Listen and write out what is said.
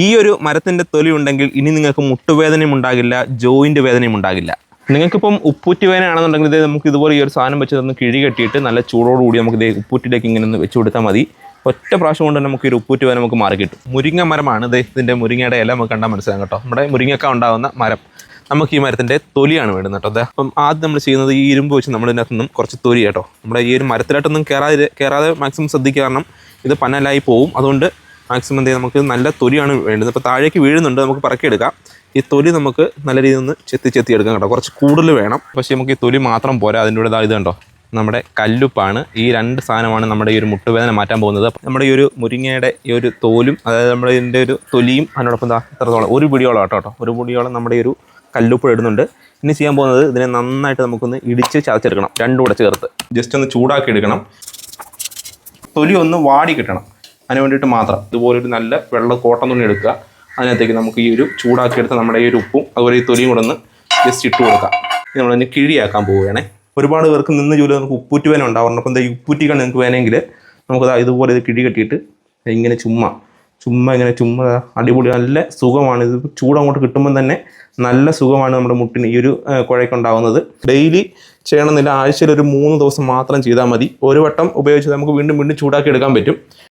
ഈ ഒരു മരത്തിൻ്റെ തൊലി ഉണ്ടെങ്കിൽ ഇനി നിങ്ങൾക്ക് മുട്ടുവേദനയും ഉണ്ടാകില്ല, ജോയിൻ്റ് വേദനയും ഉണ്ടാകില്ല. നിങ്ങൾക്കിപ്പം ഉപ്പൂറ്റി വേദനയാണെന്നുണ്ടെങ്കിൽ ഇത് നമുക്ക് ഇതുപോലെ ഈ ഒരു സാധനം വെച്ച് തന്ന് കിഴി കെട്ടിയിട്ട് നല്ല ചൂടോടുകൂടി നമുക്ക് ഇത് ഉപ്പൂറ്റിലേക്ക് ഇങ്ങനെ ഒന്ന് വെച്ച് കൊടുത്താൽ മതി. ഒറ്റ പ്രാവശ്യം കൊണ്ട് നമുക്ക് ഈ ഒരു ഉപ്പൂറ്റി വേദന നമുക്ക് മാറി കിട്ടും. മുരിങ്ങ മരമാണ് ഇത്. ഇതിൻ്റെ മുരിങ്ങയുടെ ഇല നമുക്ക് കണ്ടാൽ മനസ്സിലാകും കേട്ടോ. നമ്മുടെ മുരിങ്ങക്ക ഉണ്ടാകുന്ന മരം. നമുക്ക് ഈ മരത്തിൻ്റെ തൊലിയാണ് വേണ്ടുന്നത് കേട്ടോ. അപ്പം ആദ്യം നമ്മൾ ചെയ്യുന്നത് ഈ ഇരുമ്പ് വെച്ച് നമ്മൾ ഇതിനകത്ത് നിന്നും കുറച്ച് തൊലി കേട്ടോ. നമ്മുടെ ഈ ഒരു മരത്തിലായിട്ടൊന്നും കയറാതെ മാക്സിമം ശ്രദ്ധിക്കുക. കാരണം ഇത് പന്നലായി പോവും. അതുകൊണ്ട് മാക്സിമം എന്ത് ചെയ്യാം, നമുക്ക് നല്ല തൊലിയാണ് വേണ്ടത്. ഇപ്പോൾ താഴേക്ക് വീഴുന്നുണ്ട്, നമുക്ക് പറക്കിയെടുക്കാം. ഈ തൊലി നമുക്ക് നല്ല രീതിയിൽ ഒന്ന് ചെത്തി എടുക്കാം കേട്ടോ. കുറച്ച് കൂടുതൽ വേണം. പക്ഷേ നമുക്ക് ഈ തൊലി മാത്രം പോരാ. അതിൻ്റെ കൂടെ ഇത് കണ്ടോ, നമ്മുടെ കല്ലുപ്പാണ്. ഈ രണ്ട് സാധനമാണ് നമ്മുടെ ഈ ഒരു മുട്ടുവേദന മാറ്റാൻ പോകുന്നത്. നമ്മുടെ ഈ ഒരു മുരിങ്ങയുടെ ഈ ഒരു തോലും, അതായത് നമ്മുടെ ഇതിൻ്റെ ഒരു തൊലിയും അതിനോടൊപ്പം എത്രത്തോളം ഒരു പിടിയോളം കേട്ടോ, ഒരു പിടിയോളം നമ്മുടെ ഈ ഒരു കല്ലുപ്പ് ഇടുന്നുണ്ട്. ഇനി ചെയ്യാൻ പോകുന്നത് ഇതിനെ നന്നായിട്ട് നമുക്കൊന്ന് ഇടിച്ച് ചതച്ചെടുക്കണം. രണ്ടും കൂടെ ചേർത്ത് ജസ്റ്റ് ഒന്ന് ചൂടാക്കി എടുക്കണം. തൊലി ഒന്ന് വാടി കിട്ടണം. അതിന് വേണ്ടിയിട്ട് മാത്രം ഇതുപോലൊരു നല്ല വെള്ള കോട്ടൺ തുണി എടുക്കുക. അതിനകത്തേക്ക് നമുക്ക് ഈ ഒരു ചൂടാക്കിയെടുത്ത് നമ്മുടെ ഈ ഒരു ഉപ്പും അതുപോലെ ഈ തൊലിയും കൂടെ ഒന്ന് ജസ്റ്റ് ഇട്ട് കൊടുക്കാം. ഇത് നമ്മളതിന് കിഴിയാക്കാൻ പോവുകയാണേ. ഒരുപാട് പേർക്ക് നിന്ന് ജോലി നമുക്ക് ഉപ്പൂറ്റി വേന ഉണ്ടാവാറുണ്ട്. അപ്പോൾ എന്താ ഈ ഉപ്പൂറ്റിക്കാണ് നിങ്ങൾക്ക് വേണമെങ്കിൽ നമുക്കത് ഇതുപോലെ ഇത് കിഴി കെട്ടിയിട്ട് ഇങ്ങനെ ചുമ്മാ അടിപൊളി നല്ല സുഖമാണ്. ഇത് ചൂടങ്ങോട്ട് കിട്ടുമ്പം തന്നെ നല്ല സുഖമാണ് നമ്മുടെ മുട്ടിന് ഈ ഒരു കുഴയ്ക്കുണ്ടാകുന്നത്. ഡെയിലി ചെയ്യണമെന്നില്ല. ആഴ്ചയിൽ ഒരു 3 ദിവസം മാത്രം ചെയ്താൽ മതി. ഒരു വട്ടം ഉപയോഗിച്ച് നമുക്ക് വീണ്ടും ചൂടാക്കി എടുക്കാൻ പറ്റും.